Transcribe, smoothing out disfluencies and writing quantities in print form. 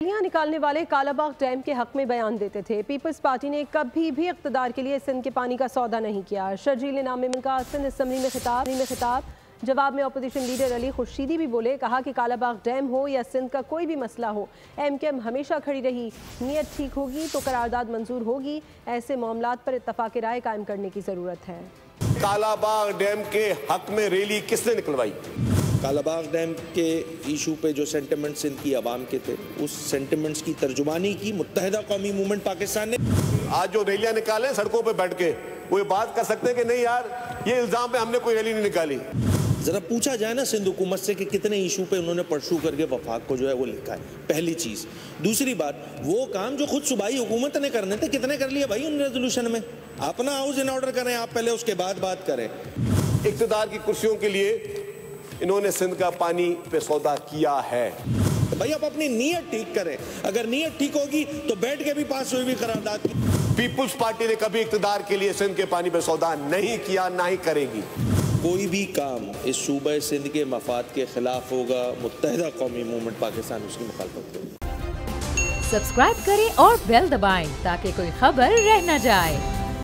रैलियां निकालने वाले कालाबाग डैम के हक में बयान देते थे। पीपल्स पार्टी ने कभी भी इक़्तिदार के लिए सिंध के पानी का सौदा नहीं किया। शर्जील नाम में मिलकर सिंध असम्बली में खिताब जवाब में अपोजिशन लीडर अली खुर्शीदी भी बोले, कहा कि कालाबाग डैम हो या सिंध का कोई भी मसला हो, एमकेएम हमेशा खड़ी रही। नीयत ठीक होगी तो करारदाद मंजूर होगी। ऐसे मामलात पर इत्तफाक राय कायम करने की जरूरत है। कालाबाग डैम के हक में रैली किसने निकलवाई? कालाबाग डैम के इशू पे जो सेंटिमेंट्स इनकी आवाम के थे, उस सेंटिमेंट्स की तर्जुमानी की मुत्तहिदा कौमी मूवमेंट पाकिस्तान ने। आज जो रैलियां निकाले सड़कों पे बैठ के, वो ये बात कर सकते हैं कि नहीं यार, ये इल्जाम पे हमने कोई रैली नहीं निकाली। जरा पूछा जाए ना सिंध हुकूमत से कि कितने इशू पे उन्होंने परसू करके वफाक को जो है वो लिखा है, पहली चीज। दूसरी बात, वो काम जो खुद सूबाई हुकूमत ने करने थे, कितने कर लिए भाई उन रेजोल्यूशन में? अपना हाउस इन ऑर्डर करें आप पहले, उसके बाद बात करें। इक़्तिदार की कुर्सियों के लिए इन्होंने सिंध का पानी पे सौदा किया है। तो भाई आप अपनी नीयत ठीक करें, अगर नीयत ठीक होगी तो बैठ के भी पास हुई भी करारदाद। पीपुल्स पार्टी ने कभी इक़्तिदार के लिए सिंध के पानी पे सौदा नहीं किया, ना ही करेगी। कोई भी काम इस सूबे सिंध के मफाद के खिलाफ होगा, मुत्तहिदा कौमी मूवमेंट पाकिस्तान उसकी मुखालफत करेगी। सब्सक्राइब करें और बेल दबाएं ताकि कोई खबर रह न जाए।